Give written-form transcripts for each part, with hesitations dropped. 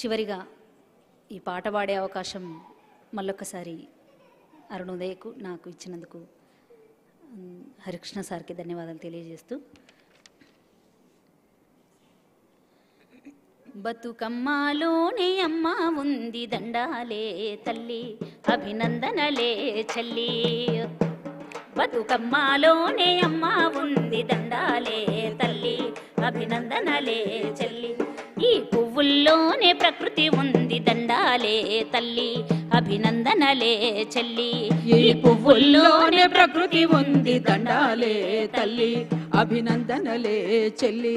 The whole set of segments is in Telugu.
చివరిగా ఈ పాట పాడే అవకాశం మళ్ళొక్కసారి అరుణోదయకు నాకు ఇచ్చినందుకు హరికృష్ణ సార్కి ధన్యవాదాలు తెలియజేస్తూ, బతుకమ్మలోనే అమ్మ ఉంది దండాలే తల్లి అభినందనలే చెల్లి, బతుకమ్మలోనే అమ్మ ఉంది దండాలే తల్లి అభినందనలే చెల్లి, ఈ పువ్వుల్లోనే ప్రకృతి ఉంది దండాలే తల్లి అభినందనలే చెల్లి, ఈ పువ్వుల్లోనే ప్రకృతి ఉంది దండాలే తల్లి అభినందనలే చెల్లి,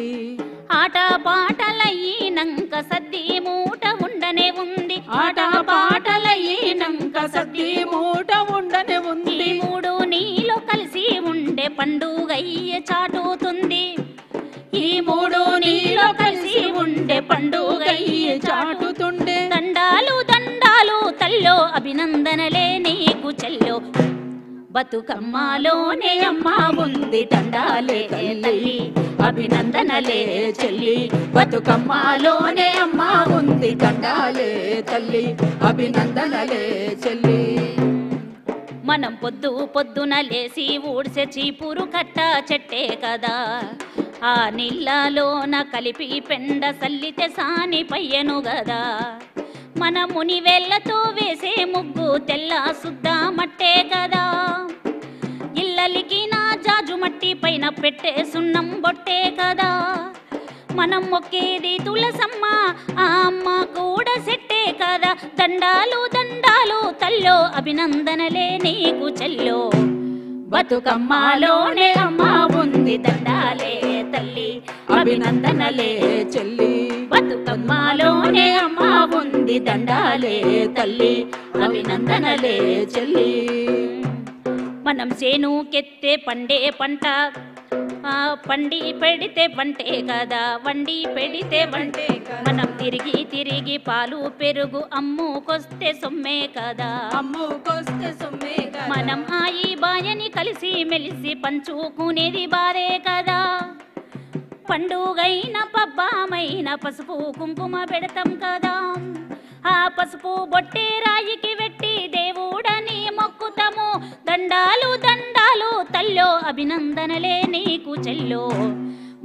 ఆట పాటలయ్యినంక సద్ది మూట ఉండనే ఉంది, ఆట పాటలయ్యినంక సద్ది మూట ఉండనే ఉంది, ఈ మూడు నీలో కలిసి ఉండే పండుగయ్య చాటుతుంది, ఈ మూడు నీలో కలిసి ఉండే పండుగయ్య చాటుతుండే, దండాలు దండాలు తల్లో అభినందనలే నీకు చెల్లో, బతుకమ్మలోనే అమ్మ ఉంది దండాలే తల్లి అభినందనలే చెల్లి, బతుకమ్మలోనే అమ్మ ఉంది దండాలే తల్లి అభినందనలే చెల్లి, మనం పొద్దు పొద్దున లేసి ఊడ్సే చీపురు కట్ట చెట్టే కదా, ఆ నీళ్ళలోన కలిపి పెండ సల్లితే సాని పయ్యను గదా, మన ముని వేళ్ళతో వేసే ముగ్గు తెల్ల సుద్ద మట్టే కదా, ఇల్లలికి నా జాజు మట్టి పైన పెట్టే సున్నం బొట్టే కదా, మనం మొక్కేది తులసమ్మ ఆ అమ్మ కూడా సెట్టే కదా, దండాలు దండాలు తల్లో అభినందనలే నీకు చెల్లో, బతుకమ్మలోనే అమ్మ ఉంది దండాలే తల్లి అభినందనలే చెల్లి, బతుకమ్మలోనే అమ్మ ఉంది దండాలే తల్లి అభినందనలే చెల్లి, మనం చేనుకెత్తే పండే పంట పండి పెడితే వంటే కదా, వండి పెడితే వంటే, మనం తిరిగి తిరిగి పాలు పెరుగు అమ్ముకొస్తే సొమ్మే కదా, అమ్ముకొస్తే సొమ్మే కదా, మనం ఆయి బాయని కలిసి మెలిసి పంచుకునేది బారే కదా, పండుగైన పబ్బమైన పసుపు కుంకుమ పెడతాం కదా, ఆ పసుపు బొట్టే రాయికి వెట్టి దేవుడని మొక్కుతాము, దండాలు దండాలు తల్లో అభినందనలే నీకు చెల్లో,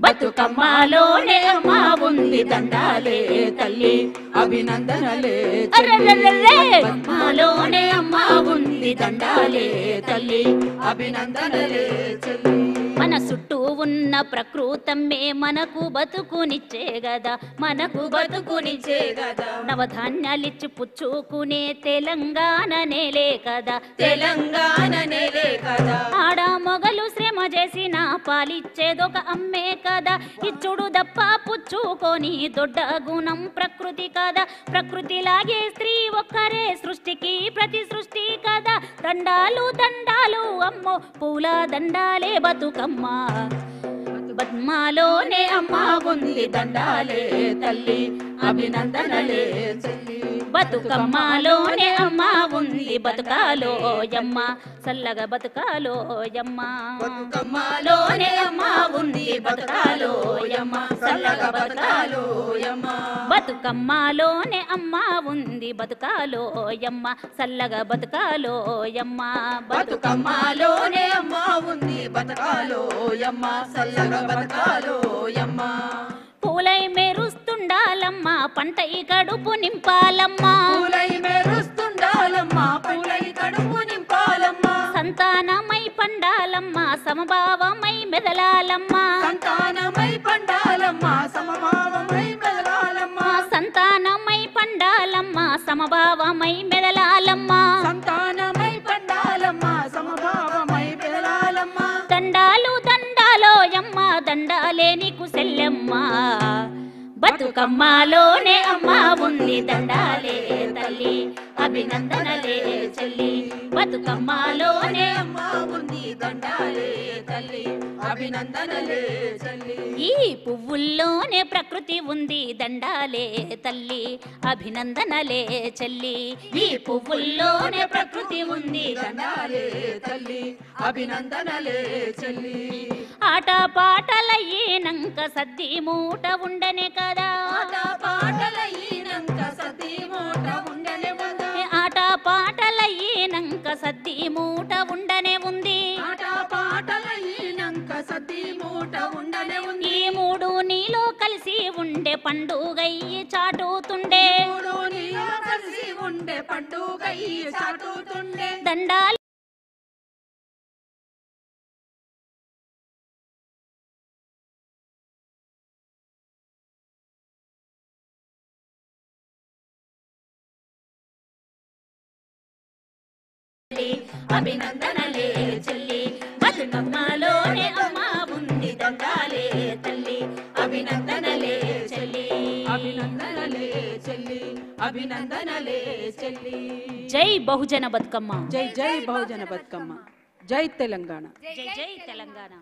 బతుకమ్మలోనే అమ్మ ఉంది దండాలే తల్లి అభినందనలే బతుకమ్మలోనే అమ్మ ఉంది దండాలే తల్లి అభినందనలే చెల్లి, మన చుట్టూ ఉన్న ప్రకృతమ్మే మనకు బతుకునిచ్చే గదా, మనకు బతుకునిచ్చే గదా, నవధాన్యాలిచ్చి పుచ్చుకునే తెలంగాణ నేలే కదా, తెలంగాణ నేలే కదా, ఆడ మొగలు శ్రమ చేసిన పాలిచ్చేదొక అమ్మే కదా, ఇచ్చుడు దప్ప పుచ్చుకొని దొడ్డ గుణం ప్రకృతి కదా, ప్రకృతిలాగే స్త్రీ ఒక్కరే సృష్టికి ప్రతి సృష్టి కదా, దండాలు దండాలు అమ్మో పూల దండాలే బతుకమ్మ, బతుకమ్మలోనే అమ్మ ఉంది దండాలే తల్లి అభినందనలే చెల్లి, బతుకమ్మలోనే అమ్మ ఉంది బతుకాలో యమ్మ చల్లగా బతుకాలో యమ్మ, బతుకమ్మలోనే అమ్మ ఉంది బతుకాలో యమ్మ చల్లగా బతుకాలో యమ్మ, బతుకమ్మలోనే అమ్మ ఉంది బతుకాలో యమ్మ చల్లగా బతుకాలో యమ్మ, బతుకమ్మలోనే అమ్మ ఉంది బతుకాలో యమ్మ చల్లగా బతుకాలో యమ్మ, పూలై మెరుస్తుండాలమ్మ పంటై కడుపు నింపాలమ్మ, పూలై మెరుస్తుండాలమ్మ పూలై కడుపు నింపాలమ్మ, సంతానమై పండాలమ్మ సమభావమై మెదలాలమ్మ, సంతానమై పండాలమ్మ సమభావమై మెదలాలమ్మ, సంతానమై పండాలమ్మ సమభావమై మెదలాలమ్మ, సంతానమై పండాలమ్మ సమభావమై మెదలాలమ్మ, దండాలు దండాలో యమ్మ దండాలే నీకు సెల్లెమ్మ, బతుకమ్మలోనే అమ్మ ఉంది దండాలే తల్లి అభినందనలే చెల్లి, బతుకమ్మలోనే అమ్మ ఉంది దండాలే తల్లి అభినందనలే చెల్లి ఈ పువ్వుల్లోనే ప్రకృతి ఉంది దండాలే తల్లి అభినందనలే చెల్లి ఈ పువ్వుల్లోనే ప్రకృతి ఉంది దండాలే తల్లి అభినందనలే చెల్లి ఆట పాటలయ్యేనంక సద్ది మూట ఉండనే కదా ఆట పాటలయ్యినంక సతీ మూట ఉండనే ఉందా ఆట పాటలయ్యేనంక సద్ది మూట ఉండనే ఉంది ఆట పాటలయ్యినంక సతీ మూట ఉండనే ఉంది ఈ మూడు నీలో కలిసి ఉండే పండుగయ్యి చాటుతుండే మూడు నీలో కలిసి ఉండే పండుగై చాటుతుండే దండాలు అభినందనలే చెల్లి బతుకమ్మలోనే అమ్మ ఉంది దండాలే తల్లి అభినందనలే చెల్లి అభినందనలే చెల్లి అభినందనలే చెల్లి జై బహుజన బతుకమ్మ జై జై బహుజన బతుకమ్మ జై తెలంగాణ జై జై తెలంగాణ